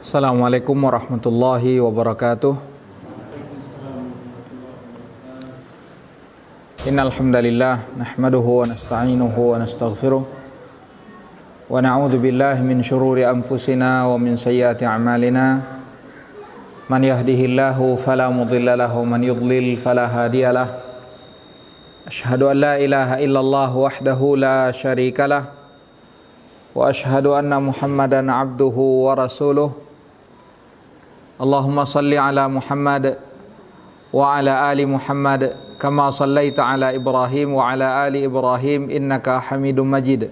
Assalamualaikum warahmatullahi wabarakatuh. Innal hamdalillah nahmaduhu wa nasta'inuhu wa nastaghfiruh wa na'udzu billahi min shururi anfusina wa min sayyiati a'malina. Man yahdihillahu fala mudilla lahu wa man yudlil fala hadiyalah. Asyhadu an la ilaha illallah wahdahu la syarika lah wa asyhadu anna Muhammadan abduhu wa rasuluh. Allahumma salli ala Muhammad wa ala ali Muhammad kama sallaita ala Ibrahim wa ala ali Ibrahim innaka Hamidum Majid.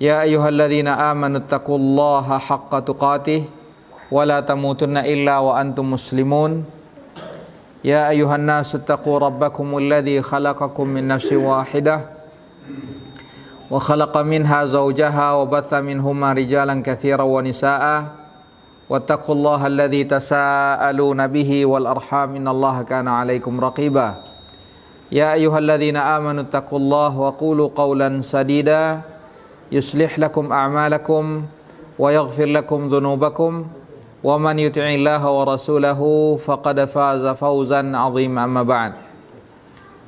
Ya ayyuhalladzina amanu taqullaha haqqa tuqatih wa la tamutunna illa wa antum muslimun. Ya ayyuhan nasu taqu rabbakumul ladzi khalaqakum min nafsin wahidah wa khalaqa minha zawjaha wa batha minhuma rijalan katsiran wa nisaa'a. Wattaqullaha alladzi tasaaluna bihi wal arham innallaha kana 'alaikum raqiba. Ya ayyuhalladzina amanu taqullaha wa qulu qawlan sadida yuslih lakum a'malakum wa yaghfir lakum dhunubakum wa man yuti'illaha wa rasulahu faqad faza fawzan 'azima amma ba'd.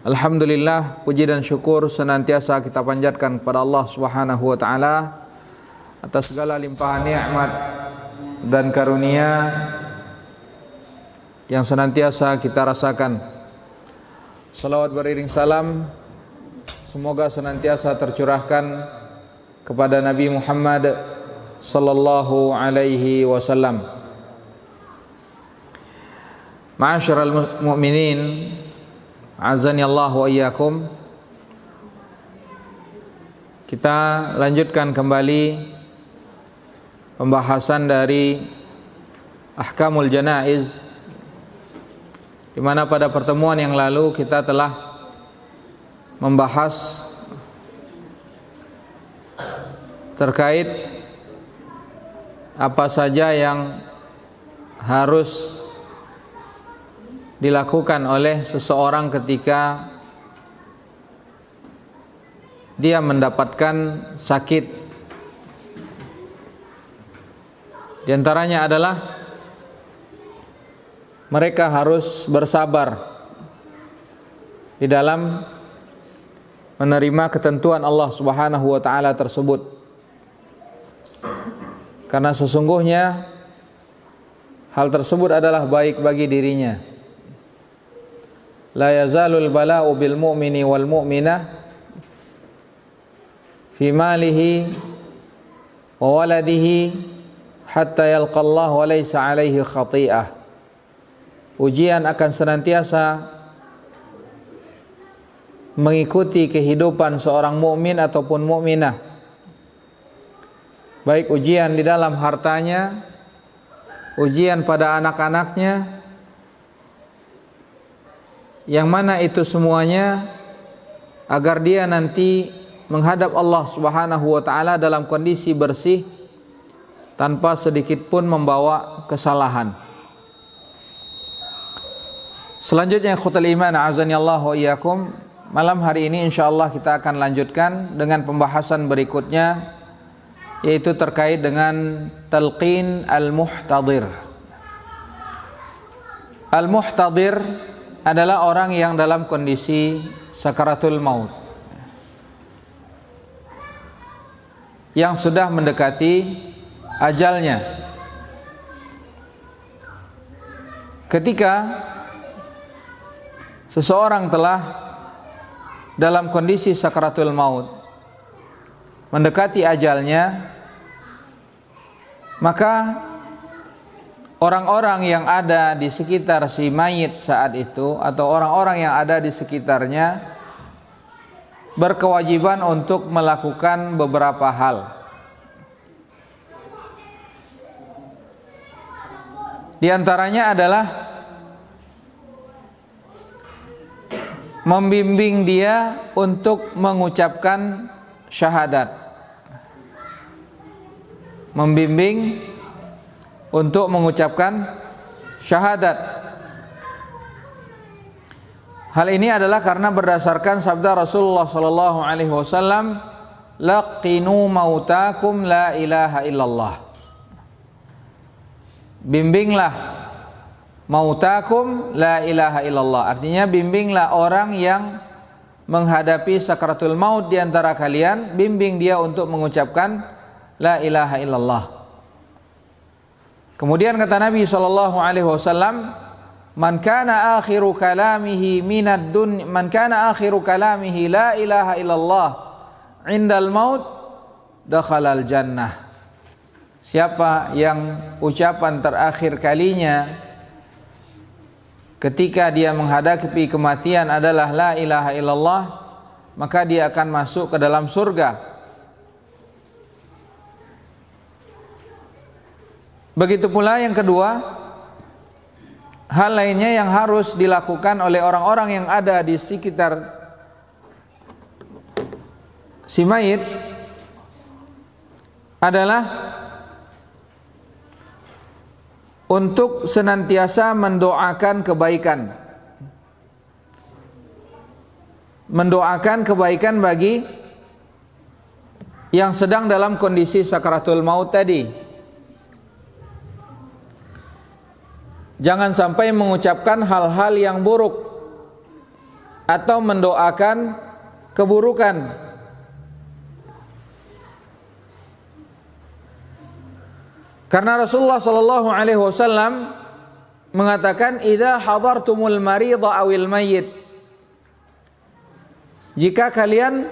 Alhamdulillah, puji dan syukur senantiasa kita panjatkan kepada Allah Subhanahu wa taala atas segala limpahan nikmat dan karunia yang senantiasa kita rasakan. Salawat beriring salam semoga senantiasa tercurahkan kepada Nabi Muhammad sallallahu alaihi wasallam. Ma'asyiral mu'minin, azani Allah wa iyyakum. Kita lanjutkan kembali pembahasan dari Ahkamul Janaiz, di mana pada pertemuan yang lalu kita telah membahas terkait apa saja yang harus dilakukan oleh seseorang ketika dia mendapatkan sakit. Di antaranya adalah mereka harus bersabar di dalam menerima ketentuan Allah Subhanahu wa taala tersebut. Karena sesungguhnya hal tersebut adalah baik bagi dirinya. La yazalul bala'u bil mu'mini wal mu'minah fi malihi wa waladihi hatta yalqallah wa laysa alaihi khati'ah. Ujian akan senantiasa mengikuti kehidupan seorang mukmin ataupun mukminah, baik ujian di dalam hartanya, ujian pada anak-anaknya, yang mana itu semuanya agar dia nanti menghadap Allah Subhanahu wa taala dalam kondisi bersih tanpa sedikit pun membawa kesalahan. Selanjutnya ikhwatal iman, azani Allah wa iyyakum, malam hari ini insyaallah kita akan lanjutkan dengan pembahasan berikutnya, yaitu terkait dengan talqin al-muhtadir. Al-muhtadir adalah orang yang dalam kondisi sakaratul maut, yang sudah mendekati ajalnya. Ketika seseorang telah dalam kondisi sakaratul maut, mendekati ajalnya, maka orang-orang yang ada di sekitar si mayit saat itu atau orang-orang yang ada di sekitarnya berkewajiban untuk melakukan beberapa hal. Di antaranya adalah membimbing dia untuk mengucapkan syahadat. Membimbing untuk mengucapkan syahadat. Hal ini adalah karena berdasarkan sabda Rasulullah sallallahu alaihi wasallam, laqinu mautakum la ilaha illallah. bimbinglah mautakum la ilaha illallah. Artinya bimbinglah orang yang menghadapi sakaratul maut di antara kalian, bimbing dia untuk mengucapkan la ilaha illallah. Kemudian kata Nabi sallallahu alaihi wasallam, man kana akhiru kalamihi la ilaha illallah indal maut dakhalal jannah. Siapa yang ucapan terakhir kalinya ketika dia menghadapi kematian adalah la ilaha illallah, maka dia akan masuk ke dalam surga. Begitu pula yang kedua, hal lainnya yang harus dilakukan oleh orang-orang yang ada di sekitar si mayit adalah untuk senantiasa mendoakan kebaikan. Mendoakan kebaikan bagi yang sedang dalam kondisi sakaratul maut tadi. Jangan sampai mengucapkan hal-hal yang buruk atau mendoakan keburukan. Karena Rasulullah sallallahu alaihi wasallam mengatakan, "Idza hadartumul maridha awil mayyit." Jika kalian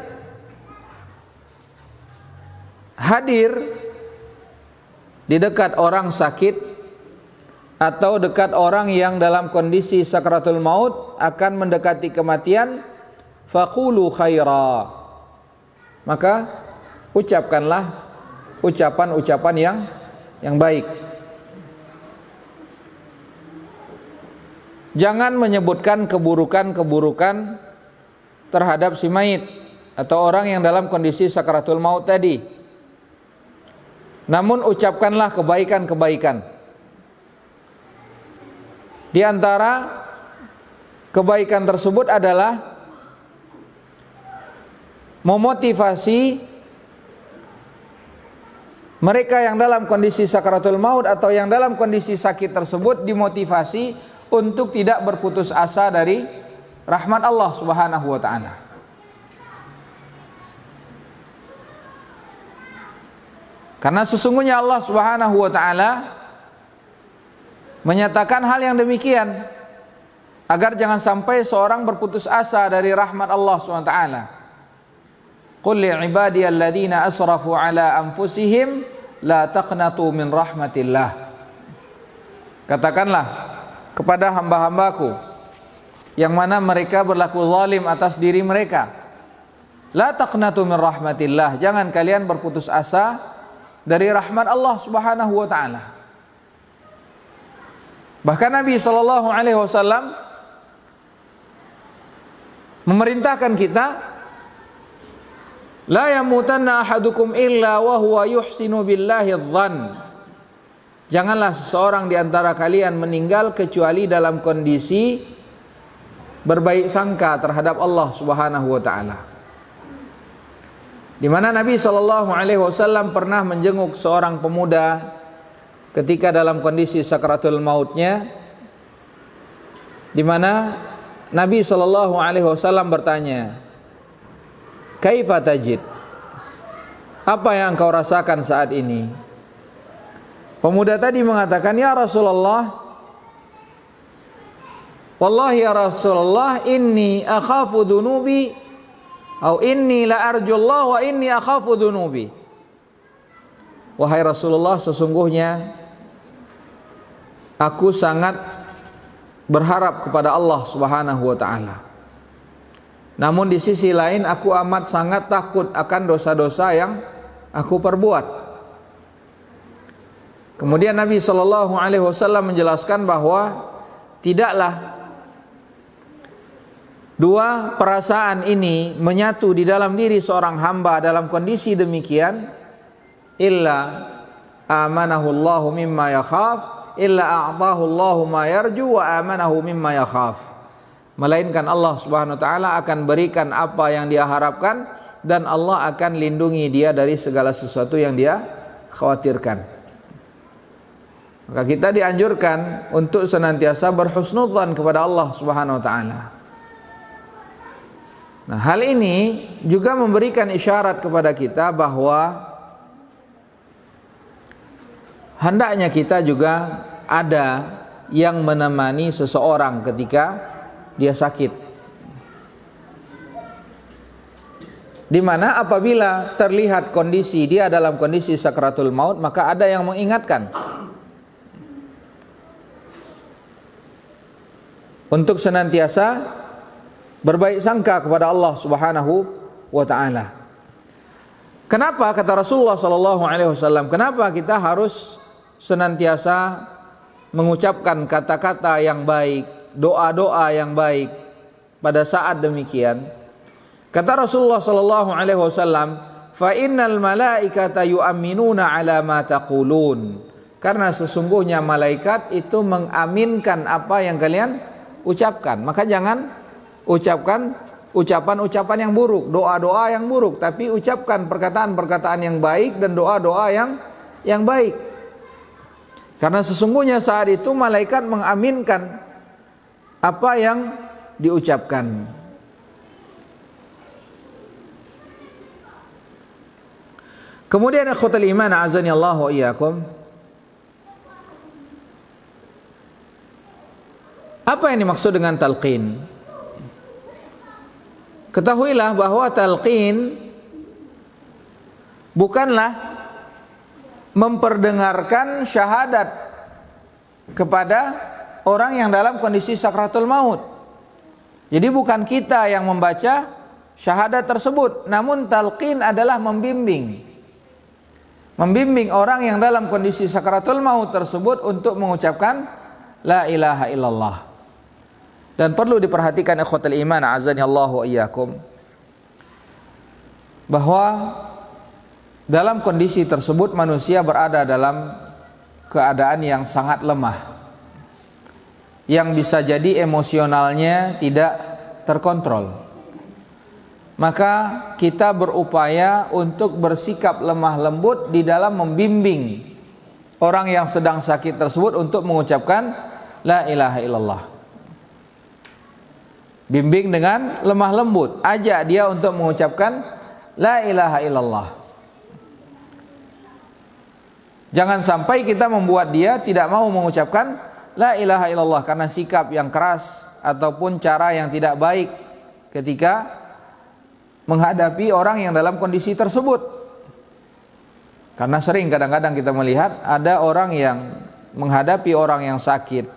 hadir di dekat orang sakit atau dekat orang yang dalam kondisi sakaratul maut akan mendekati kematian, faqulu khaira. Maka ucapkanlah ucapan-ucapan yang baik. Jangan menyebutkan keburukan-keburukan terhadap si mayit atau orang yang dalam kondisi sakaratul maut tadi. Namun ucapkanlah kebaikan-kebaikan. Di antara kebaikan tersebut adalah memotivasi mereka yang dalam kondisi sakaratul maut atau yang dalam kondisi sakit tersebut, dimotivasi untuk tidak berputus asa dari rahmat Allah Subhanahu wa ta'ala. Karena sesungguhnya Allah Subhanahu wa ta'ala menyatakan hal yang demikian agar jangan sampai seorang berputus asa dari rahmat Allah Subhanahu wa ta'ala. Qul li'ibadiyalladzina asrafu ala anfusihim la taqnatu min rahmatillah. Katakanlah kepada hamba-hambaku yang mana mereka berlaku zalim atas diri mereka, la taqnatu min rahmatillah, jangan kalian berputus asa dari rahmat Allah Subhanahu wa ta'ala. Bahkan Nabi sallallahu alaihi wasallam memerintahkan kita, la yamutanna ahadukum illa wa huwa yuhsinu billahi adh-dhann. Janganlah seseorang di antara kalian meninggal kecuali dalam kondisi berbaik sangka terhadap Allah Subhanahu wa taala. Di mana Nabi sallallahu alaihi wasallam pernah menjenguk seorang pemuda ketika dalam kondisi sakaratul mautnya, di mana Nabi sallallahu alaihi wasallam bertanya, "Kaifa tajid?" Apa yang engkau rasakan saat ini? Pemuda tadi mengatakan, "Ya Rasulullah, wallahi ya Rasulullah, inni akhafu dunubi, atau inni la arjullah wa inni akhafu dunubi." Wahai Rasulullah, sesungguhnya aku sangat berharap kepada Allah Subhanahu wa ta'ala. Namun di sisi lain aku amat sangat takut akan dosa-dosa yang aku perbuat. Kemudian Nabi sallallahu alaihi wasallam menjelaskan bahwa tidaklah dua perasaan ini menyatu di dalam diri seorang hamba dalam kondisi demikian, illa amanahu Allahu mimma yakhaf, illa a'tahu Allahu ma yarju wa amanahu mimma yakhaf. Melainkan Allah Subhanahu wa taala akan berikan apa yang dia harapkan dan Allah akan lindungi dia dari segala sesuatu yang dia khawatirkan. Maka kita dianjurkan untuk senantiasa berhusnudzan kepada Allah Subhanahu wa taala. Nah, hal ini juga memberikan isyarat kepada kita bahwa hendaknya kita juga ada yang menemani seseorang ketika dia sakit. Di mana apabila terlihat kondisi dia dalam kondisi sakratul maut, maka ada yang mengingatkan untuk senantiasa berbaik sangka kepada Allah Subhanahu wa taala. Kenapa kata Rasulullah sallallahu alaihi wasallam, kenapa kita harus senantiasa mengucapkan kata-kata yang baik, doa-doa yang baik pada saat demikian? Kata Rasulullah sallallahu alaihi wasallam, "Fa innal malaikata yu'minuna 'ala ma taqulun." Karena sesungguhnya malaikat itu mengaminkan apa yang kalian ucapkan. Maka jangan ucapkan ucapan-ucapan yang buruk, doa-doa yang buruk, tapi ucapkan perkataan-perkataan yang baik dan doa-doa yang baik. Karena sesungguhnya saat itu malaikat mengaminkan apa yang diucapkan. Kemudian ikhwatul iman azani Allah wa iyyakum, apa yang dimaksud dengan talqin? Ketahuilah bahwa talqin bukanlah memperdengarkan syahadat kepada orang yang dalam kondisi sakratul maut. Jadi bukan kita yang membaca syahadat tersebut, namun talqin adalah membimbing orang yang dalam kondisi sakratul maut tersebut untuk mengucapkan la ilaha illallah. Dan perlu diperhatikan ikhwatul iman azani Allah wa iyyakum, bahwa dalam kondisi tersebut manusia berada dalam keadaan yang sangat lemah, yang bisa jadi emosionalnya tidak terkontrol. Maka kita berupaya untuk bersikap lemah lembut di dalam membimbing orang yang sedang sakit tersebut untuk mengucapkan la ilaha illallah. Bimbing dengan lemah lembut, ajak dia untuk mengucapkan la ilaha illallah. Jangan sampai kita membuat dia tidak mau mengucapkan la ilaha illallah karena sikap yang keras ataupun cara yang tidak baik ketika menghadapi orang yang dalam kondisi tersebut. Karena sering kadang-kadang kita melihat ada orang yang menghadapi orang yang sakit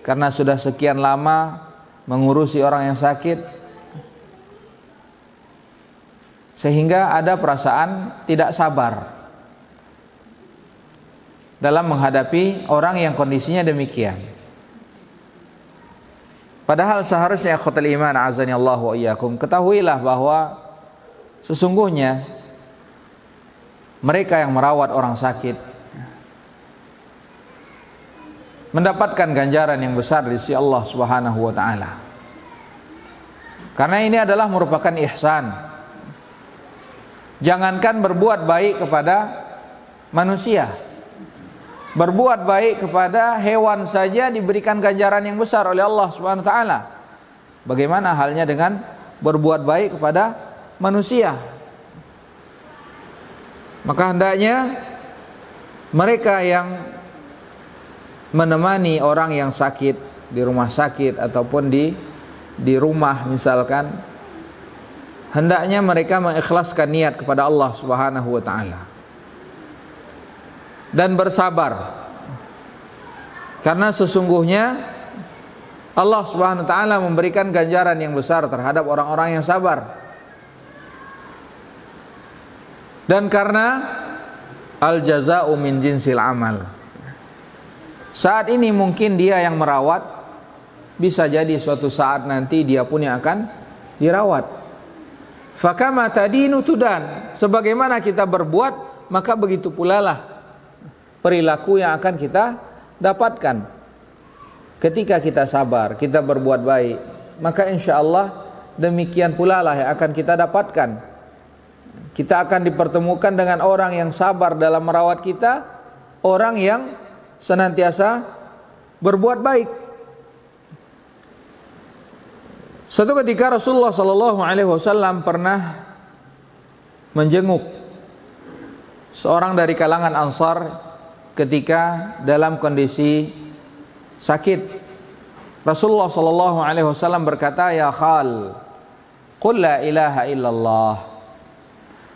karena sudah sekian lama mengurusi orang yang sakit, sehingga ada perasaan tidak sabar dalam menghadapi orang yang kondisinya demikian. Padahal seharusnya ikhwatul iman azani Allah wa iyyakum, ketahuilah bahwa sesungguhnya mereka yang merawat orang sakit mendapatkan ganjaran yang besar di sisi Allah Subhanahu wa taala. Karena ini adalah merupakan ihsan. Jangankan berbuat baik kepada manusia, berbuat baik kepada hewan saja diberikan ganjaran yang besar oleh Allah Subhanahu wa taala. Bagaimana halnya dengan berbuat baik kepada manusia? Maka hendaknya mereka yang menemani orang yang sakit di rumah sakit ataupun di rumah misalkan, hendaknya mereka mengikhlaskan niat kepada Allah Subhanahu wa taala dan bersabar. Karena sesungguhnya Allah Subhanahu wa taala memberikan ganjaran yang besar terhadap orang-orang yang sabar. Dan karena al jazaa'u min jinsil amal. Saat ini mungkin dia yang merawat, bisa jadi suatu saat nanti dia pun yang akan dirawat. Fakama tadinu tudan, sebagaimana kita berbuat, maka begitu pula lah perilaku yang akan kita dapatkan. Ketika kita sabar, kita berbuat baik, maka insya Allah demikian pula lah yang akan kita dapatkan. Kita akan dipertemukan dengan orang yang sabar dalam merawat kita, orang yang senantiasa berbuat baik. Suatu ketika Rasulullah sallallahu alaihi wasallam pernah menjenguk seorang dari kalangan Ansar ketika dalam kondisi sakit. Rasulullah sallallahu alaihi wasallam berkata, "Ya Khal, qul la ilaha illallah."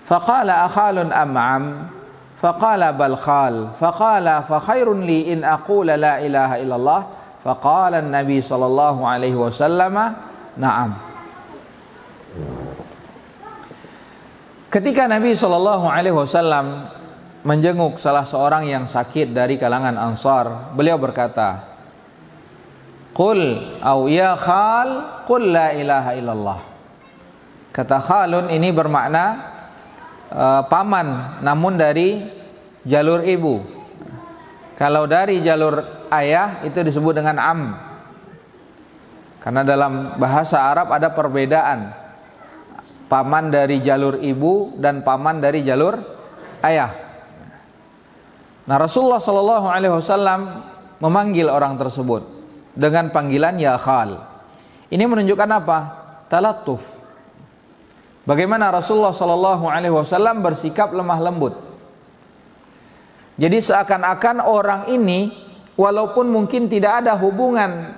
Faqala akhalun am'am, faqala bal khal, faqala fa khairun li in aqula la ilaha illallah. Faqala an-nabi sallallahu alaihi wasallam, "Na'am." Ketika Nabi sallallahu alaihi wasallam menjenguk salah seorang yang sakit dari kalangan Ansar, beliau berkata, "Qul au ya Khal, qul la ilaha illallah." Kata Khalun ini bermakna paman, namun dari jalur ibu. Kalau dari jalur ayah itu disebut dengan am. Karena dalam bahasa Arab ada perbedaan paman dari jalur ibu dan paman dari jalur ayah. Nah, Rasulullah sallallahu alaihi wasallam memanggil orang tersebut dengan panggilan ya Khal. Ini menunjukkan apa? Talattuf. Bagaimana Rasulullah sallallahu alaihi wasallam bersikap lemah lembut. Jadi seakan-akan orang ini walaupun mungkin tidak ada hubungan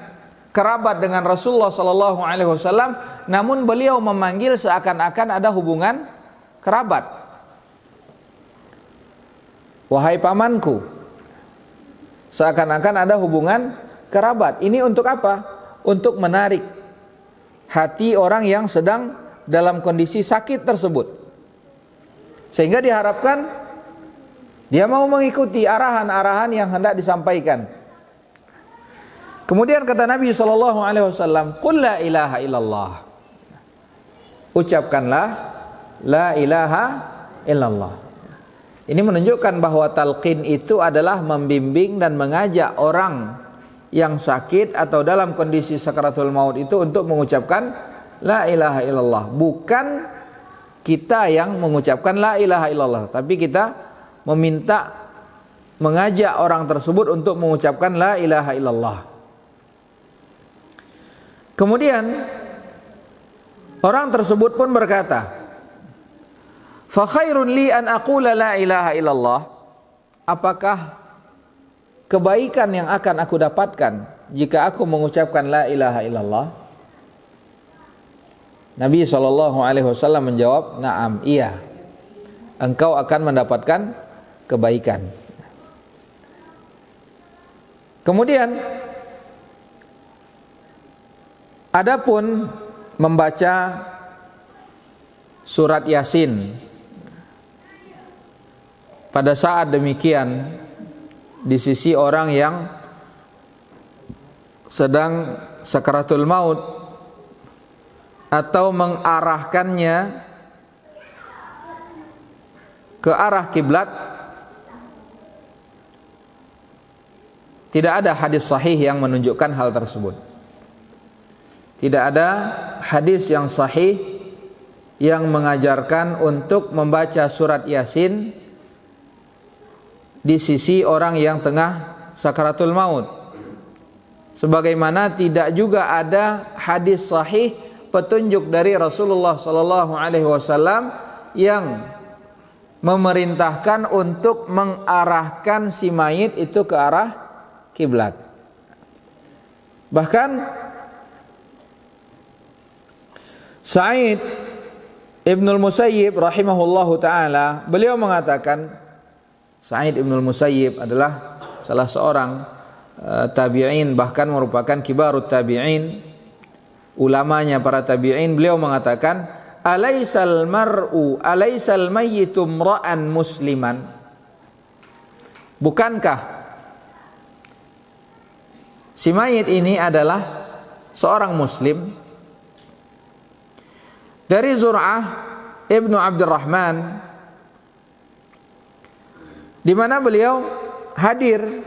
kerabat dengan Rasulullah sallallahu alaihi wasallam, namun beliau memanggil seakan-akan ada hubungan kerabat. Wahai pamanku. Seakan-akan ada hubungan kerabat. Ini untuk apa? Untuk menarik hati orang yang sedang dalam kondisi sakit tersebut, sehingga diharapkan dia mau mengikuti arahan-arahan yang hendak disampaikan. Kemudian kata Nabi SAW, "Qul la ilaha illallah." Ucapkanlah la ilaha illallah. Ini menunjukkan bahwa talqin itu adalah membimbing dan mengajak orang yang sakit atau dalam kondisi sakaratul maut itu untuk mengucapkan la ilaha illallah. Bukan kita yang mengucapkan la ilaha illallah, tapi kita meminta, mengajak orang tersebut untuk mengucapkan la ilaha illallah. Kemudian orang tersebut pun berkata, "Fa khairun li an aqula la ilaha illallah." Apakah kebaikan yang akan aku dapatkan jika aku mengucapkan la ilaha illallah? Nabi SAW menjawab, "Na'am, iya. Engkau akan mendapatkan kebaikan." Kemudian adapun membaca surat Yasin pada saat demikian di sisi orang yang sedang sakaratul maut atau mengarahkannya ke arah kiblat, tidak ada hadis sahih yang menunjukkan hal tersebut. Tidak ada hadis yang sahih yang mengajarkan untuk membaca surat Yasin di sisi orang yang tengah sakaratul maut. Sebagaimana tidak juga ada hadis sahih petunjuk dari Rasulullah sallallahu alaihi wasallam yang memerintahkan untuk mengarahkan si mayit itu ke arah kiblat. Bahkan Sa'id Ibnul Musayyib rahimahullahu taala, beliau mengatakan, Sa'id Ibnul Musayyib adalah salah seorang tabi'in, bahkan merupakan kibarut tabi'in, ulamanya para tabi'in. Beliau mengatakan, "Alaisal mayyitu mra'an musliman?" Bukankah si mayit ini adalah seorang muslim? Dari Zur'ah Ibnu Abdurrahman, di mana beliau hadir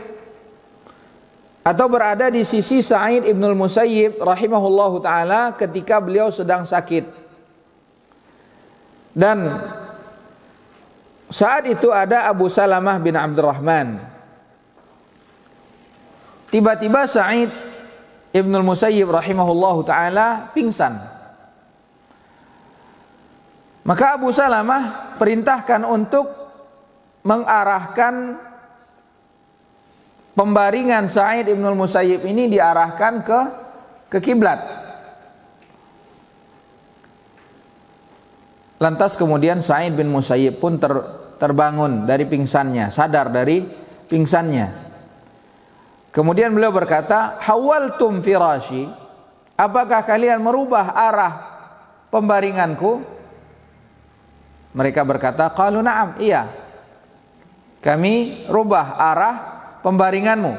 atau berada di sisi Sa'id Ibnul Musayyib rahimahullahu ta'ala ketika beliau sedang sakit. Dan saat itu ada Abu Salamah bin Abdurrahman tiba-tiba Sa'id Ibnul Musayyib rahimahullahu ta'ala pingsan. Maka Abu Salamah perintahkan untuk mengarahkan pembaringan Sa'id Ibnul Musayyib ini, diarahkan ke kiblat. Lantas kemudian Sa'id bin Musayyib pun terbangun dari pingsannya, sadar dari pingsannya. Kemudian beliau berkata, "Hawaltum firashi?" Apakah kalian merubah arah pembaringanku? Mereka berkata, "Qalu na'am," iya, kami rubah arah pembaringanmu.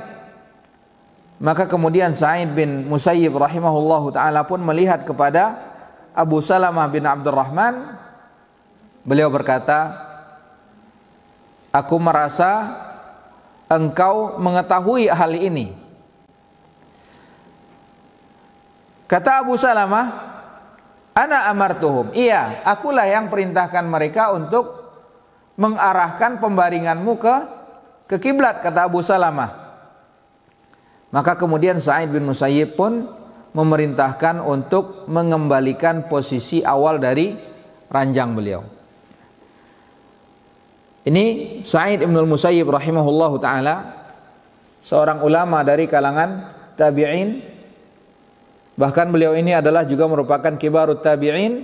Maka kemudian Sa'id bin Musayyib rahimahullahu ta'ala pun melihat kepada Abu Salamah bin Abdurrahman. Beliau berkata, "Aku merasa engkau mengetahui hal ini." Kata Abu Salamah, "Ana amartuhum." Iya, akulah yang perintahkan mereka untuk mengarahkan pembaringanmu ke kiblat, kata Abu Salamah. Maka kemudian Sa'id bin Musayyib pun memerintahkan untuk mengembalikan posisi awal dari ranjang beliau. Ini Sa'id Ibnul Musayyib rahimahullahu ta'ala, seorang ulama dari kalangan tabi'in. Bahkan beliau ini adalah juga merupakan kibarut tabi'in.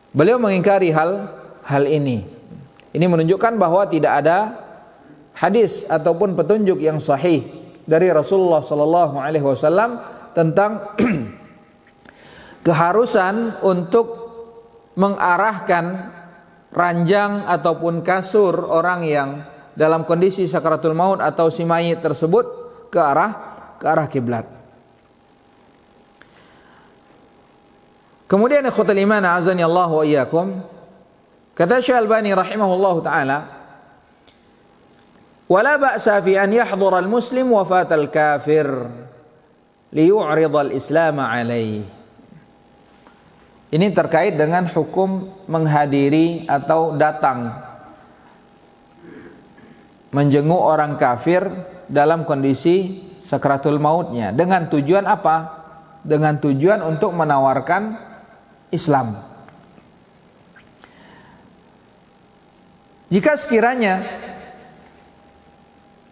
Beliau mengingkari hal ini. Ini menunjukkan bahwa tidak ada hadis ataupun petunjuk yang sahih dari Rasulullah sallallahu alaihi wasallam tentang keharusan untuk mengarahkan ranjang ataupun kasur orang yang dalam kondisi sakaratul maut atau si mayit tersebut ke arah kiblat. Kemudian ikhwatul iman azani Allah wa iyyakum, kata Syekh Albani rahimahullahu taala, "Wala ba'sa fi an yahdhura al-muslim wafat al-kafir liyu'rid al-islam alaih." Ini terkait dengan hukum menghadiri atau datang menjenguk orang kafir dalam kondisi sakaratul mautnya. Dengan tujuan apa? Dengan tujuan untuk menawarkan Islam. Jika sekiranya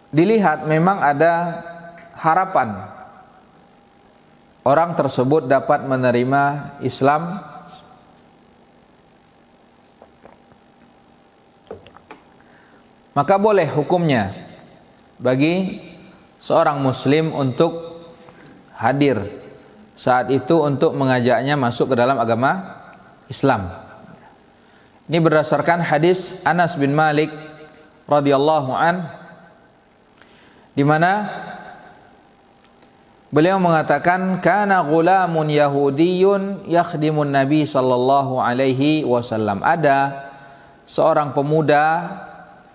dilihat memang ada harapan orang tersebut dapat menerima Islam, maka boleh hukumnya bagi seorang muslim untuk hadir saat itu untuk mengajaknya masuk ke dalam agama Islam. Ini berdasarkan hadis Anas bin Malik radhiyallahu an, di mana beliau mengatakan, "Kana ghulamun yahudiyyun yakhdimun Nabi sallallahu alaihi wasallam." Ada seorang pemuda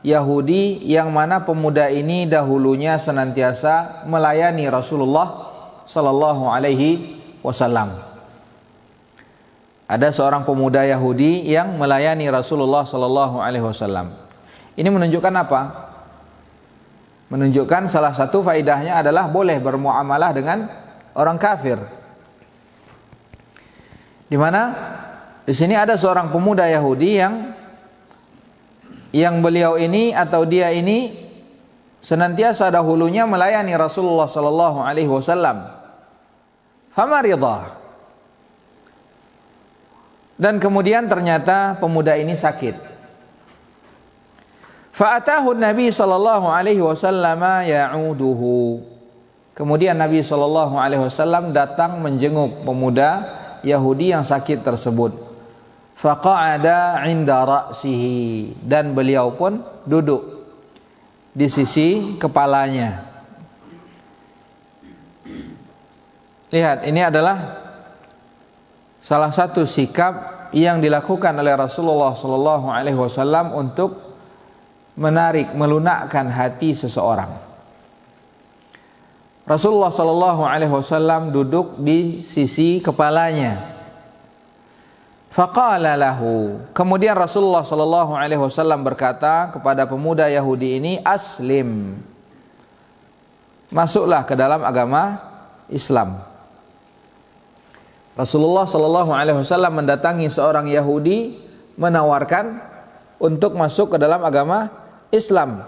Yahudi yang mana pemuda ini dahulunya senantiasa melayani Rasulullah sallallahu alaihi wasallam. Ada seorang pemuda Yahudi yang melayani Rasulullah sallallahu alaihi wasallam. Ini menunjukkan apa? Menunjukkan salah satu faidahnya adalah boleh bermuamalah dengan orang kafir. Di mana di sini ada seorang pemuda Yahudi yang beliau ini atau dia ini senantiasa dahulunya melayani Rasulullah sallallahu alaihi wasallam. Famaridha. Dan kemudian ternyata pemuda ini sakit. Fa'atahu Nabi sallallahu alaihi wasallam ya'uduhu. Kemudian Nabi sallallahu alaihi wasallam datang menjenguk pemuda Yahudi yang sakit tersebut. Faqa'ada 'inda ra'sihi, dan beliau pun duduk di sisi kepalanya. Lihat, ini adalah salah satu sikap yang dilakukan oleh Rasulullah sallallahu alaihi wasallam untuk menarik, melunakkan hati seseorang. Rasulullah sallallahu alaihi wasallam duduk di sisi kepalanya. Faqala lahu, kemudian Rasulullah sallallahu alaihi wasallam berkata kepada pemuda Yahudi ini, "Aslim." masuklah ke dalam agama Islam. Rasulullah sallallahu alaihi wasallam mendatangi seorang Yahudi menawarkan untuk masuk ke dalam agama Islam.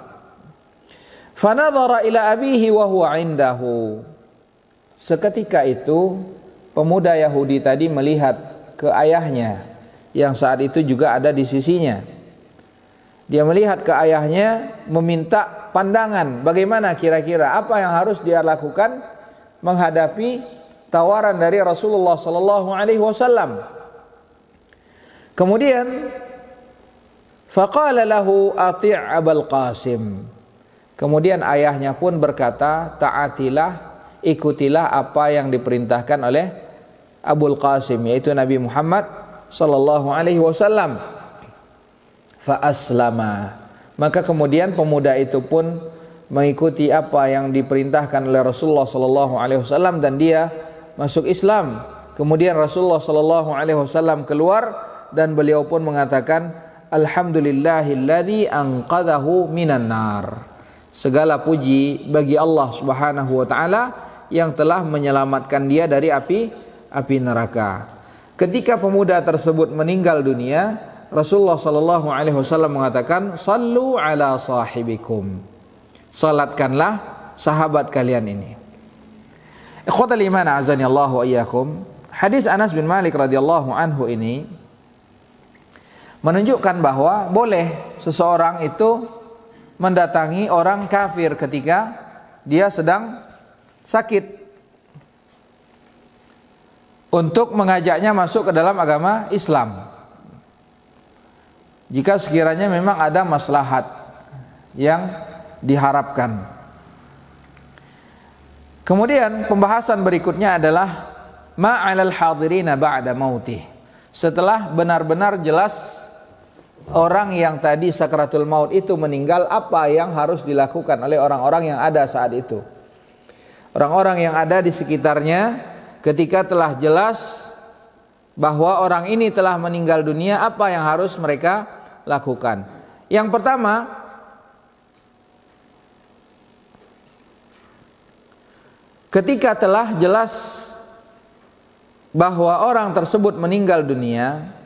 Fanadhara ila abihi wa huwa indahu. Seketika itu pemuda Yahudi tadi melihat ke ayahnya yang saat itu juga ada di sisinya. Dia melihat ke ayahnya, meminta pandangan bagaimana kira-kira apa yang harus dia lakukan menghadapi tawaran dari Rasulullah sallallahu alaihi wasallam. Kemudian faqala lahu ati' Abul Qasim. Kemudian ayahnya pun berkata, taatilah, ikutilah apa yang diperintahkan oleh Abul Qasim, yaitu Nabi Muhammad sallallahu alaihi wasallam. Fa aslama. Maka kemudian pemuda itu pun mengikuti apa yang diperintahkan oleh Rasulullah sallallahu alaihi wasallam dan dia masuk Islam. Kemudian Rasulullah sallallahu alaihi wasallam keluar dan beliau pun mengatakan, alhamdulillahilladzi anqadhahu minan nar. Segala puji bagi Allah Subhanahu wa taala yang telah menyelamatkan dia dari api neraka. Ketika pemuda tersebut meninggal dunia, Rasulullah sallallahu alaihi wasallam mengatakan, "Shallu ala sahibikum." Salatkanlah sahabat kalian ini. Ikhwatal iman azani Allah wa iyyakum. Hadis Anas bin Malik radhiyallahu anhu ini menunjukkan bahwa boleh seseorang itu mendatangi orang kafir ketika dia sedang sakit untuk mengajaknya masuk ke dalam agama Islam. Jika sekiranya memang ada maslahat yang diharapkan. Kemudian pembahasan berikutnya adalah ma'alal hadirina ba'da mautih. Setelah benar-benar jelas orang yang tadi sakaratul maut itu meninggal, apa yang harus dilakukan oleh orang-orang yang ada saat itu. Orang-orang yang ada di sekitarnya ketika telah jelas bahwa orang ini telah meninggal dunia, apa yang harus mereka lakukan? Yang pertama, ketika telah jelas bahwa orang tersebut meninggal dunia,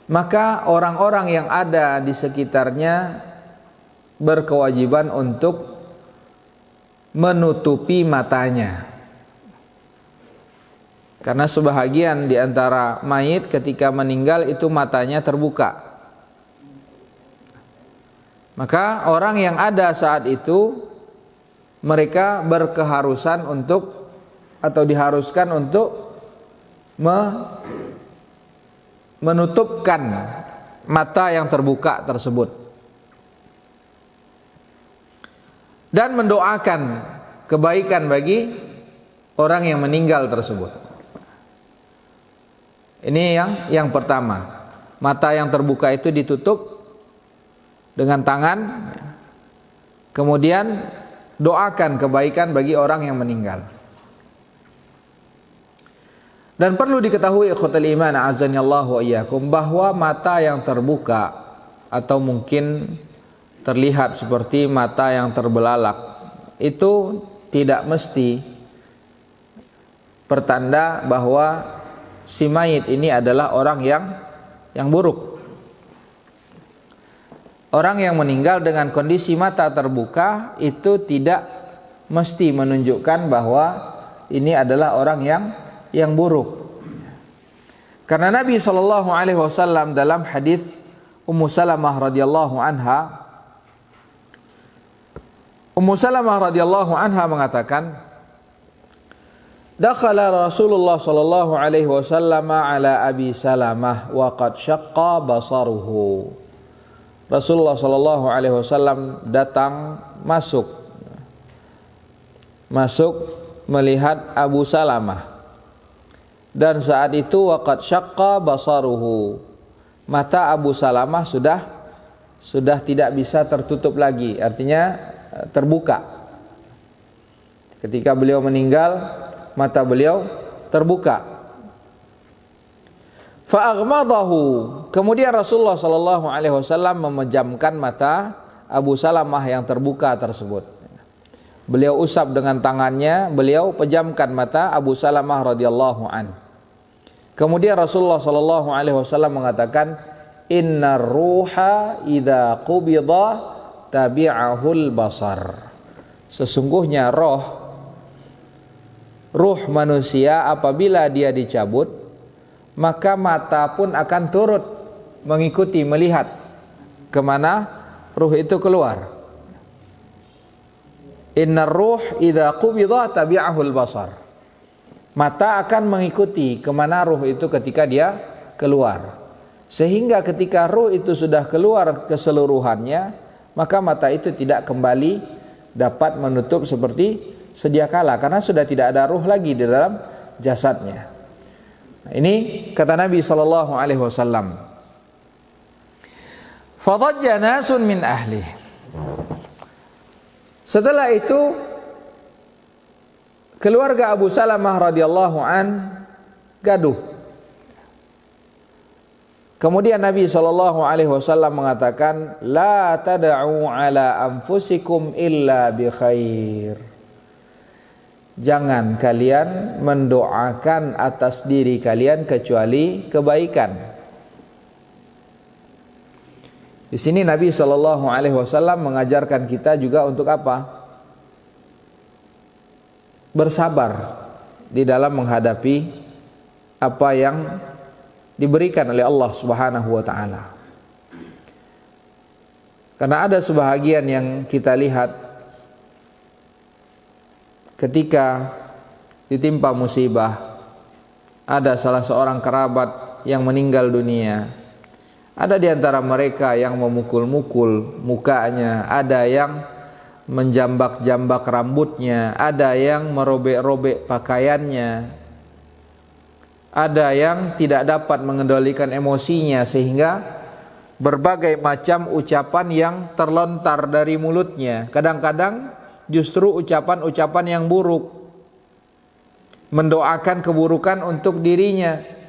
maka orang-orang yang ada di sekitarnya berkewajiban untuk menutupi matanya. Karena sebahagian di antara mayit ketika meninggal itu matanya terbuka. Maka orang yang ada saat itu mereka berkeharusan untuk atau diharuskan untuk menutupkan mata yang terbuka tersebut dan mendoakan kebaikan bagi orang yang meninggal tersebut. Ini yang pertama. Mata yang terbuka itu ditutup dengan tangan. Kemudian doakan kebaikan bagi orang yang meninggal. Dan perlu diketahui ikhwatal iman azani Allah wa iyyakum bahwa mata yang terbuka atau mungkin terlihat seperti mata yang terbelalak itu tidak mesti pertanda bahwa si mayit ini adalah orang yang buruk. Orang yang meninggal dengan kondisi mata terbuka itu tidak mesti menunjukkan bahwa ini adalah orang yang buruk. Karena Nabi sallallahu alaihi wasallam dalam hadis Ummu Salamah radhiyallahu anha mengatakan, dakhala Rasulullah sallallahu alaihi wasallam ala Abi Salamah wa qad syaqqa basaruhu. Rasulullah sallallahu alaihi wasallam datang masuk melihat Abu Salamah. Dan saat itu waqad syaqqa basaruhu. Mata Abu Salamah sudah tidak bisa tertutup lagi, artinya terbuka. Ketika beliau meninggal, mata beliau terbuka. Fa aghmadahu. Kemudian Rasulullah sallallahu alaihi wasallam memejamkan mata Abu Salamah yang terbuka tersebut. Beliau usap dengan tangannya, beliau pejamkan mata Abu Salamah radhiyallahu an. Kemudian Rasulullah sallallahu alaihi wasallam mengatakan, "Innar ruha idza qubida tabi'ahul basar." Sesungguhnya ruh manusia apabila dia dicabut, maka mata pun akan turut mengikuti, melihat kemana ruh itu keluar. Innar ruh idza qubida tabi'ahul basar. Mata akan mengikuti kemana ruh itu ketika dia keluar. Sehingga ketika ruh itu sudah keluar keseluruhannya, maka mata itu tidak kembali dapat menutup seperti sedia kala, karena sudah tidak ada ruh lagi di dalam jasadnya. Nah, ini kata Nabi sallallahu alaihi wasallam. Fadajja nasun min ahli. Setelah itu keluarga Abu Salamah radhiyallahu an gaduh. Kemudian Nabi sallallahu alaihi wasallam mengatakan, la tad'u ala anfusikum illa bi khair. Jangan kalian mendoakan atas diri kalian kecuali kebaikan. Di sini Nabi sallallahu alaihi wasallam mengajarkan kita juga untuk apa? Bersabar di dalam menghadapi apa yang diberikan oleh Allah Subhanahu wa taala. Karena ada sebahagian yang kita lihat ketika ditimpa musibah, ada salah seorang kerabat yang meninggal dunia. Ada di antara mereka yang memukul-mukul mukanya, ada yang menjambak-jambak rambutnya, ada yang merobek-robek pakaiannya, ada yang tidak dapat mengendalikan emosinya sehingga berbagai macam ucapan yang terlontar dari mulutnya. Kadang-kadang justru ucapan-ucapan yang buruk, mendoakan keburukan untuk dirinya.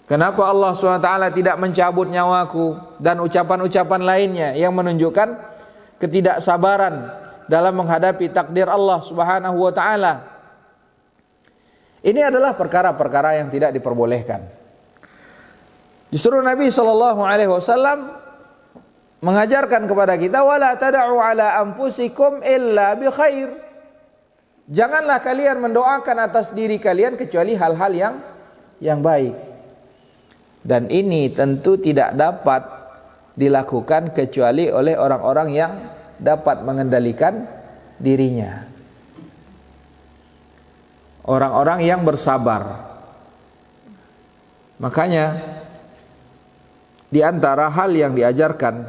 Kenapa Allah SWT tidak mencabut nyawaku, dan ucapan-ucapan lainnya yang menunjukkan ketidaksabaran dalam menghadapi takdir Allah Subhanahu wa taala. Ini adalah perkara-perkara yang tidak diperbolehkan. Justru Nabi sallallahu alaihi wasallam mengajarkan kepada kita, wala tad'u ala anfusikum illa bi khair. Janganlah kalian mendoakan atas diri kalian kecuali hal-hal yang baik. Dan ini tentu tidak dapat dilakukan kecuali oleh orang-orang yang dapat mengendalikan dirinya. Orang-orang yang bersabar. Makanya di antara hal yang diajarkan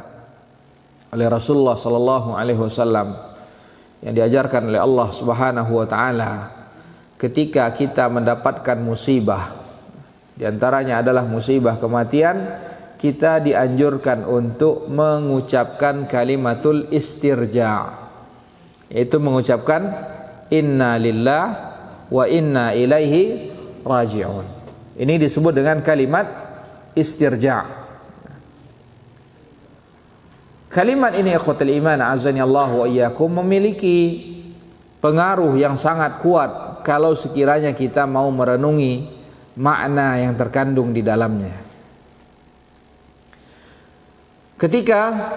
oleh Rasulullah sallallahu alaihi wasallam, yang diajarkan oleh Allah Subhanahu wa taala ketika kita mendapatkan musibah, di antaranya adalah musibah kematian, kita dianjurkan untuk mengucapkan kalimatul istirja', yaitu mengucapkan inna lillah wa inna ilaihi raji'un. Ini disebut dengan kalimat istirja'. Kalimat ini ikhwatul iman azani Allah wa iyyakum memiliki pengaruh yang sangat kuat kalau sekiranya kita mau merenungi makna yang terkandung di dalamnya. Ketika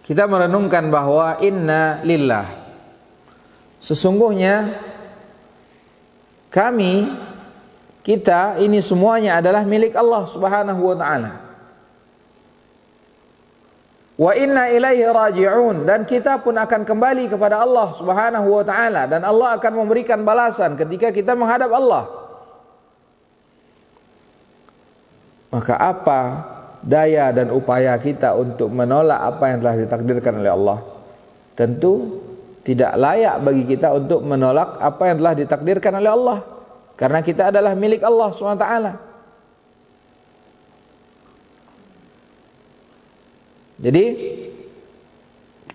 kita merenungkan bahwa inna lillah, sesungguhnya kita ini semuanya adalah milik Allah Subhanahu wa taala. Wa inna ilaihi raji'un, dan kita pun akan kembali kepada Allah Subhanahu wa taala, dan Allah akan memberikan balasan ketika kita menghadap Allah. Maka apa daya dan upaya kita untuk menolak apa yang telah ditakdirkan oleh Allah? Tentu tidak layak bagi kita untuk menolak apa yang telah ditakdirkan oleh Allah, karena kita adalah milik Allah SWT. Jadi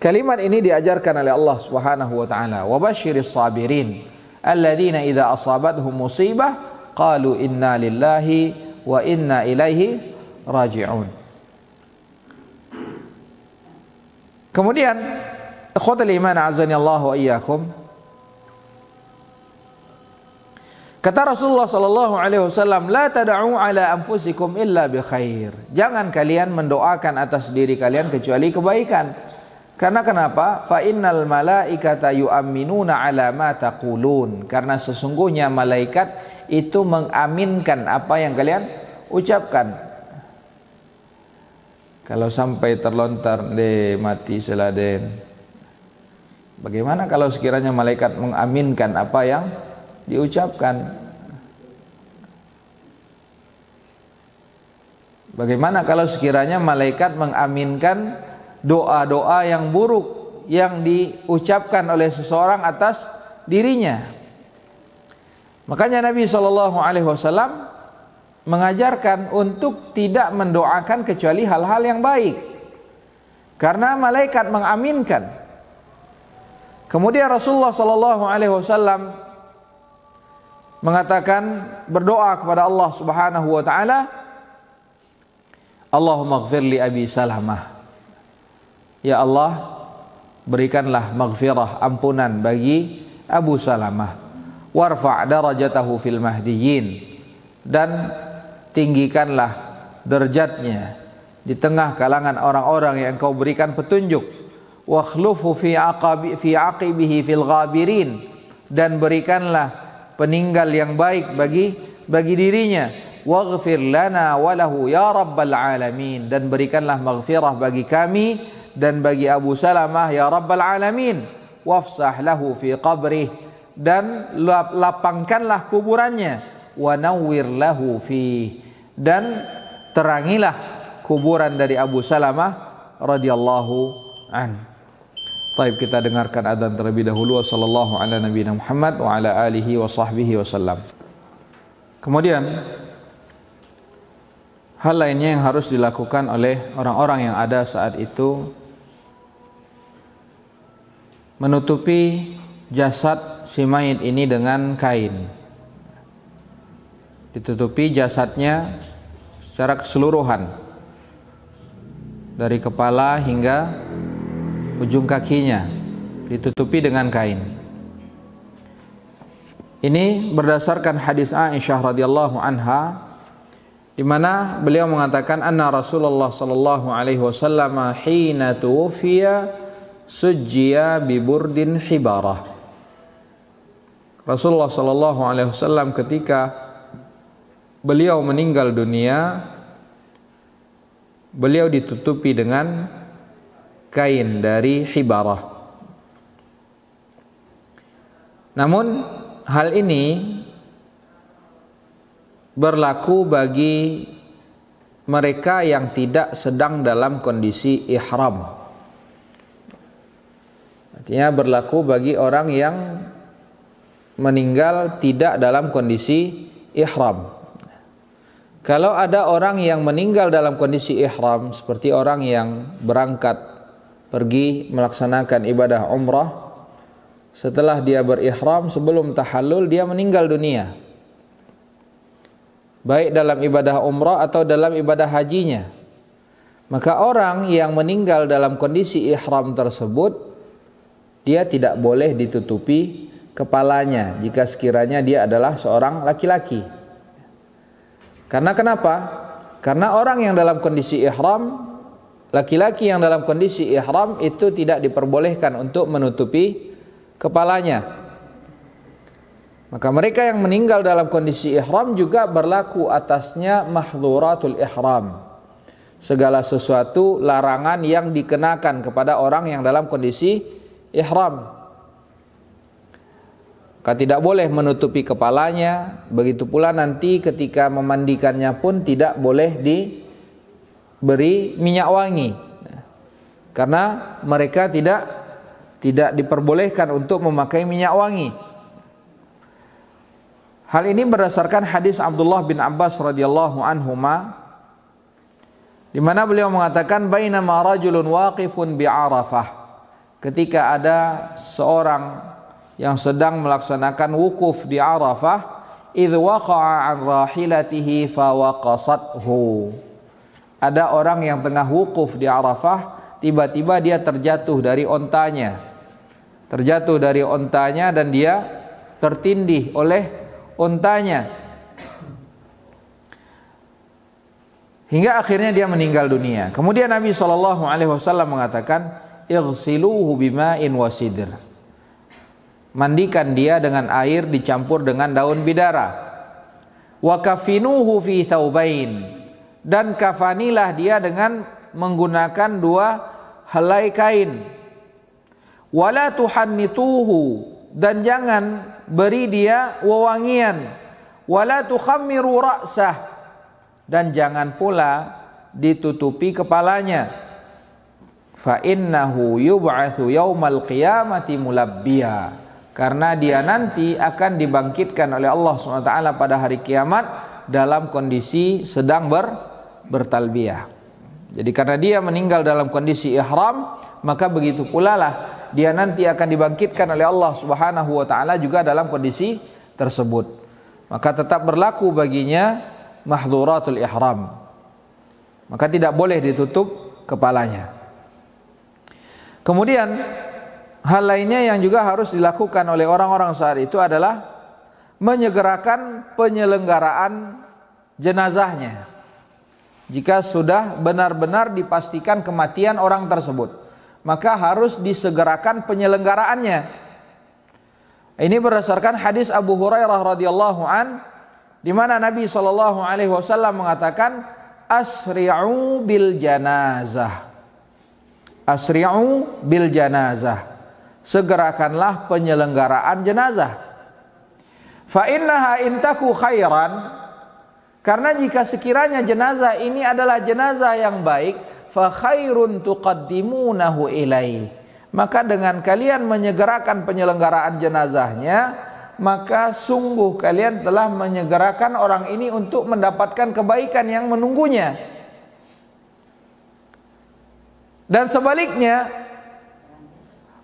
kalimat ini diajarkan oleh Allah Subhanahu wa taala, wa basyiris sabirin alladzina idza asabathum musibah qalu inna lillahi wa inna ilaihi raji'un. Kemudian Ikhwatul iman azani Allah wa iyyakum. Kata Rasulullah sallallahu alaihi wasallam, "La tad'u ala anfusikum illa bi khair." Jangan kalian mendoakan atas diri kalian kecuali kebaikan. Karena kenapa? Fa innal malaikata yu'minuna ala ma taqulun. Karena sesungguhnya malaikat itu mengaminkan apa yang kalian ucapkan. Kalau sampai terlontar de mati seladen. Bagaimana kalau sekiranya malaikat mengaminkan apa yang diucapkan? Bagaimana kalau sekiranya malaikat mengaminkan doa-doa yang buruk yang diucapkan oleh seseorang atas dirinya? Makanya Nabi SAW mengajarkan untuk tidak mendoakan kecuali hal-hal yang baik, karena malaikat mengaminkan. Kemudian Rasulullah SAW mengatakan, berdoa kepada Allah Subhanahu wa taala, Allahumma ighfir li Abi Salamah. Ya Allah, berikanlah maghfirah, ampunan bagi Abu Salamah. Warfa' darajatahu fil mahdiyyin, dan tinggikanlah derajatnya di tengah kalangan orang-orang yang Engkau berikan petunjuk. Wa khlufu fi aqibihi fil ghabirin, dan berikanlah peninggal yang baik bagi dirinya. Waghfir lana wa lahu ya rabbal alamin, dan berikanlah maghfirah bagi kami dan bagi Abu Salamah ya rabbal alamin. Wafsah lahu fi qabrih, dan lapangkanlah kuburannya. Wa nawwir lahu fi, dan terangilah kuburan dari Abu Salamah radhiyallahu an. Baik, kita dengarkan adzan terlebih dahulu. Wassallallahu ala nabiyina Muhammad wa ala alihi wa sahbihi wasallam. Kemudian hal lainnya yang harus dilakukan oleh orang-orang yang ada saat itu, menutupi jasad si mayit ini dengan kain. Ditutupi jasadnya secara keseluruhan, dari kepala hingga ujung kakinya, ditutupi dengan kain. Ini berdasarkan hadis Aisyah radhiyallahu anha, di mana beliau mengatakan anna Rasulullah sallallahu alaihi wasallam hina tuwfiya sujjiya bi burdin hibarah. Rasulullah sallallahu alaihi wasallam ketika beliau meninggal dunia, beliau ditutupi dengan kain dari hibarah. Namun hal ini berlaku bagi mereka yang tidak sedang dalam kondisi ihram. Artinya berlaku bagi orang yang meninggal tidak dalam kondisi ihram. Kalau ada orang yang meninggal dalam kondisi ihram, seperti orang yang berangkat pergi melaksanakan ibadah umrah, setelah dia berihram sebelum tahallul dia meninggal dunia, baik dalam ibadah umrah atau dalam ibadah hajinya, maka orang yang meninggal dalam kondisi ihram tersebut, dia tidak boleh ditutupi kepalanya jika sekiranya dia adalah seorang laki-laki. Karena kenapa? Karena orang yang dalam kondisi ihram, laki-laki yang dalam kondisi ihram itu tidak diperbolehkan untuk menutupi kepalanya. Maka mereka yang meninggal dalam kondisi ihram juga berlaku atasnya mahdhuratul ihram. Segala sesuatu larangan yang dikenakan kepada orang yang dalam kondisi ihram. Maka tidak boleh menutupi kepalanya. Begitu pula nanti ketika memandikannya pun tidak boleh diberi minyak wangi, karena mereka tidak diperbolehkan untuk memakai minyak wangi. Hal ini berdasarkan hadis Abdullah bin Abbas radhiyallahu anhuma, di mana beliau mengatakan bainama rajulun waqifun bi Arafah, ketika ada seorang yang sedang melaksanakan wukuf di Arafah, idh waqa'a an rahilatihi fa waqasathu. Ada orang yang tengah wukuf di Arafah tiba-tiba dia terjatuh dari ontanya. Terjatuh dari ontanya dan dia tertindih oleh ontanya. Hingga akhirnya dia meninggal dunia. Kemudian Nabi SAW mengatakan, "Ighsiluhu bima'in wasidr." Mandikan dia dengan air dicampur dengan daun bidara. Wa kafinuhu fi thawbain. Dan kafanilah dia dengan menggunakan 2 helai kain. Wala tuhannituhu. Dan jangan beri dia wewangian. Wala tukhammiru ra'sah. Dan jangan pula ditutupi kepalanya. Fa innahu yub'atsu yaumal qiyamati mulabbiya. Karena dia nanti akan dibangkitkan oleh Allah SWT pada hari kiamat dalam kondisi sedang bertalbiyah. Jadi karena dia meninggal dalam kondisi ihram, maka begitu pula lah dia nanti akan dibangkitkan oleh Allah Subhanahu wa taala juga dalam kondisi tersebut. Maka tetap berlaku baginya mahdhuratul ihram. Maka tidak boleh ditutup kepalanya. Kemudian hal lainnya yang juga harus dilakukan oleh orang-orang saat itu adalah menyegerakan penyelenggaraan jenazahnya. Jika sudah benar-benar dipastikan kematian orang tersebut, maka harus disegerakan penyelenggaraannya. Ini berdasarkan hadis Abu Hurairah radhiyallahu an, di mana Nabi SAW mengatakan, "Asri'u bil janazah." Asri'u bil janazah. Segerakanlah penyelenggaraan jenazah. Fa innaha intaku khairan, karena jika sekiranya jenazah ini adalah jenazah yang baik, fa khairun tuqaddimunahu ilaih, maka dengan kalian menyegerakan penyelenggaraan jenazahnya, maka sungguh kalian telah menyegerakan orang ini untuk mendapatkan kebaikan yang menunggunya. Dan sebaliknya,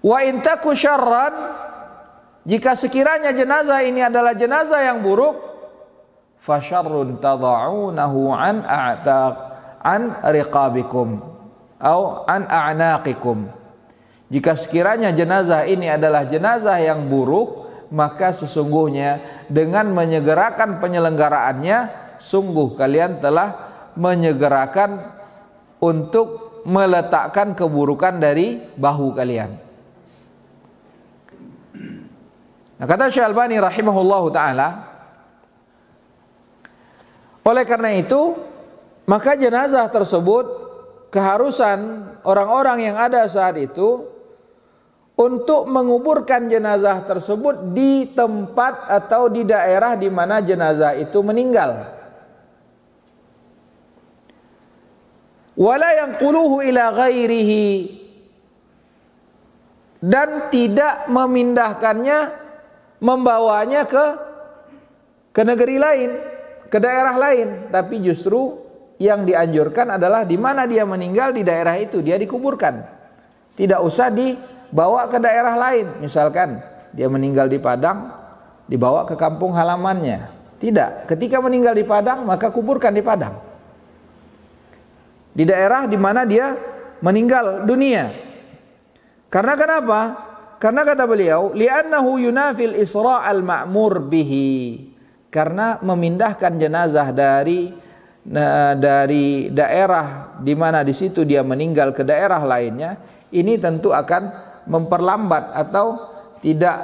wa intaku syarran, jika sekiranya jenazah ini adalah jenazah yang buruk, fa syarrun tad'unahu an riqabikum atau an a'naqikum. Jika sekiranya jenazah ini adalah jenazah yang buruk, maka sesungguhnya dengan menyegerakan penyelenggaraannya, sungguh kalian telah menyegerakan untuk meletakkan keburukan dari bahu kalian. Nah, kata Syekh Albani rahimahullahu ta'ala, oleh karena itu, maka jenazah tersebut keharusan orang-orang yang ada saat itu untuk menguburkan jenazah tersebut di tempat atau di daerah di mana jenazah itu meninggal. Wala yanquluhu ila ghairihi, dan tidak memindahkannya, membawanya ke negeri lain, ke daerah lain, tapi justru yang dianjurkan adalah di mana dia meninggal, di daerah itu dia dikuburkan. Tidak usah dibawa ke daerah lain. Misalkan dia meninggal di Padang, dibawa ke kampung halamannya. Tidak, ketika meninggal di Padang, maka kuburkan di Padang, di daerah di mana dia meninggal dunia. Karena kenapa? Karena kata beliau, li'annahu yunafil isra'al ma'mur bihi. Karena memindahkan jenazah dari daerah di mana di situ dia meninggal ke daerah lainnya, ini tentu akan memperlambat atau tidak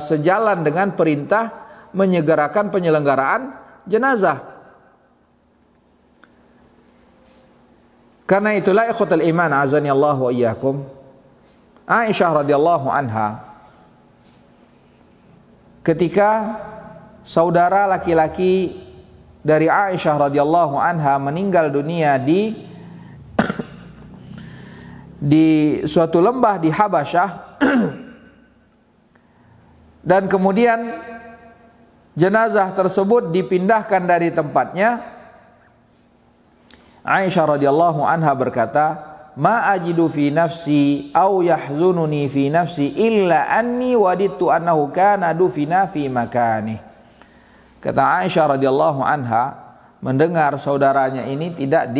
sejalan dengan perintah menyegerakan penyelenggaraan jenazah. Karena itulah ikhwatul iman azani Allah wa iyyakum, Aisyah radhiyallahu anha ketika saudara laki-laki dari Aisyah radhiyallahu anha meninggal dunia di suatu lembah di Habasyah dan kemudian jenazah tersebut dipindahkan dari tempatnya, Aisyah radhiyallahu anha berkata, "Ma ajidu fi nafsi au yahzununi fi nafsi illa anni wadidtu annahu kana dufina fi makani." Kata Aisyah radhiyallahu anha, mendengar saudaranya ini tidak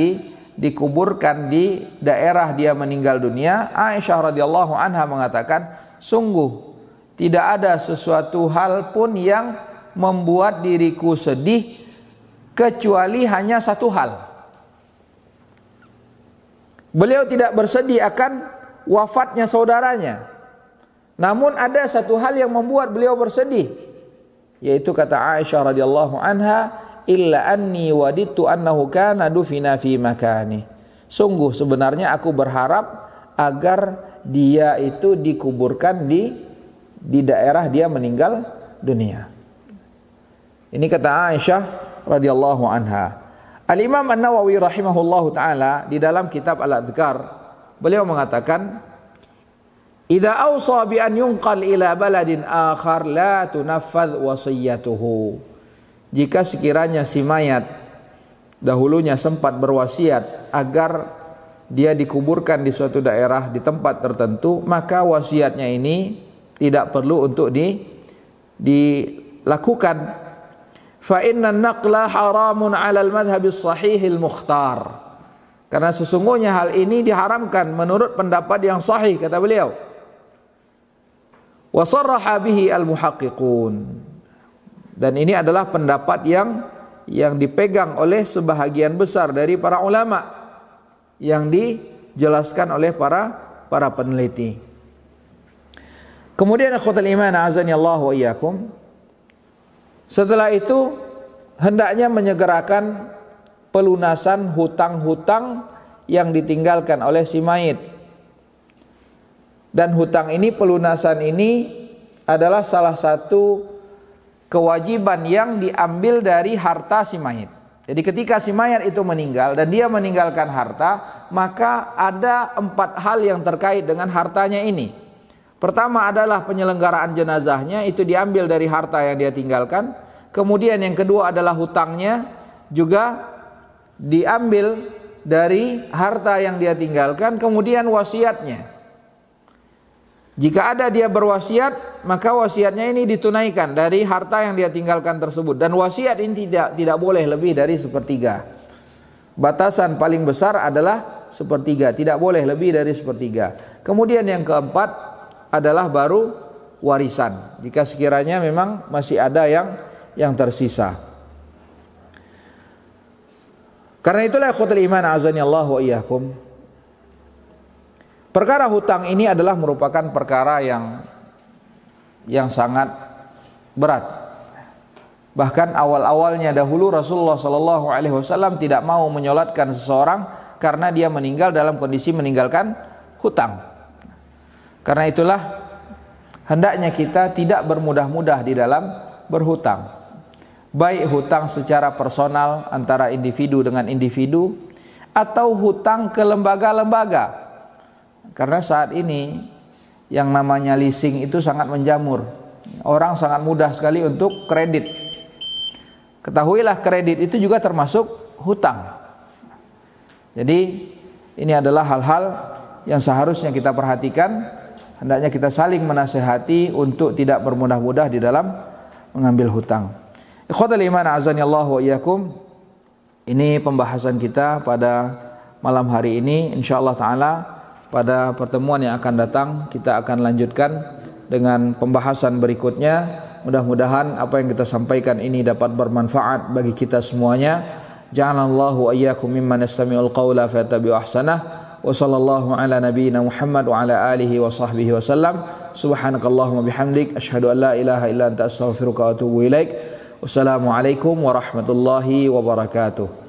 dikuburkan di daerah dia meninggal dunia, Aisyah radhiyallahu anha mengatakan, sungguh tidak ada sesuatu hal pun yang membuat diriku sedih kecuali hanya satu hal. Beliau tidak bersedih akan wafatnya saudaranya, namun ada satu hal yang membuat beliau bersedih, yaitu kata Aisyah radhiyallahu anha, illa anni waditu annahu kana dufina fi makani. Sungguh sebenarnya aku berharap agar dia itu dikuburkan di daerah dia meninggal dunia. Ini kata Aisyah radhiyallahu anha. Al-Imam An-Nawawi rahimahullahu taala di dalam kitab Al-Adhkar, beliau mengatakan, idza awsa bi an yunqal ila baladin akhar la tunaffadh wasiyatuhu. Jika sekiranya si mayat dahulunya sempat berwasiat agar dia dikuburkan di suatu daerah di tempat tertentu, maka wasiatnya ini tidak perlu untuk dilakukan. Fa inna an-naqla haramun 'ala al-madhhab as-sahih al-mukhtar. Karena sesungguhnya hal ini diharamkan menurut pendapat yang sahih, kata beliau. Wa sarraha bihi al-muhaqqiqun. Dan ini adalah pendapat yang dipegang oleh sebahagian besar dari para ulama, yang dijelaskan oleh para peneliti. Kemudian akhwatul iman azani Allah wa iyyakum, setelah itu hendaknya menyegerakan pelunasan hutang-hutang yang ditinggalkan oleh si mayit. Dan hutang ini, pelunasan ini adalah salah satu kewajiban yang diambil dari harta si mayit. Jadi ketika si mayat itu meninggal dan dia meninggalkan harta, maka ada 4 hal yang terkait dengan hartanya ini. Pertama adalah penyelenggaraan jenazahnya, itu diambil dari harta yang dia tinggalkan. Kemudian yang kedua adalah hutangnya, juga diambil dari harta yang dia tinggalkan. Kemudian wasiatnya, jika ada dia berwasiat, maka wasiatnya ini ditunaikan dari harta yang dia tinggalkan tersebut. Dan wasiat ini tidak boleh lebih dari 1/3. Batasan paling besar adalah 1/3, tidak boleh lebih dari 1/3. Kemudian yang keempat adalah baru warisan, jika sekiranya memang masih ada yang tersisa. Karena itulah ikhwatul iman azani Allah wa iyyakum, perkara hutang ini adalah merupakan perkara yang sangat berat. Bahkan awal-awalnya dahulu Rasulullah SAW tidak mau menyolatkan seseorang karena dia meninggal dalam kondisi meninggalkan hutang. Karena itulah hendaknya kita tidak bermudah-mudah di dalam berhutang, baik hutang secara personal antara individu dengan individu, atau hutang ke lembaga-lembaga. Karena saat ini yang namanya leasing itu sangat menjamur. Orang sangat mudah sekali untuk kredit. Ketahuilah kredit itu juga termasuk hutang. Jadi ini adalah hal-hal yang seharusnya kita perhatikan. Hendaknya kita saling menasihati untuk tidak bermudah-mudah di dalam mengambil hutang. Ikhwatul iman azani Allah wa iyyakum, ini pembahasan kita pada malam hari ini. Insyaallah taala pada pertemuan yang akan datang kita akan lanjutkan dengan pembahasan berikutnya. Mudah-mudahan apa yang kita sampaikan ini dapat bermanfaat bagi kita semuanya. Ja'alallahu wa iyyakum mimman yastami'ul qawla fayattabi'u ahsanah. Wa sallallahu ala nabiyyina Muhammad wa ala alihi wa sahbihi wa sallam. Subhanakallahumma bihamdik asyhadu an la ilaha illa anta astaghfiruka wa atubu ilaik. Wassalamualaikum warahmatullahi wabarakatuh.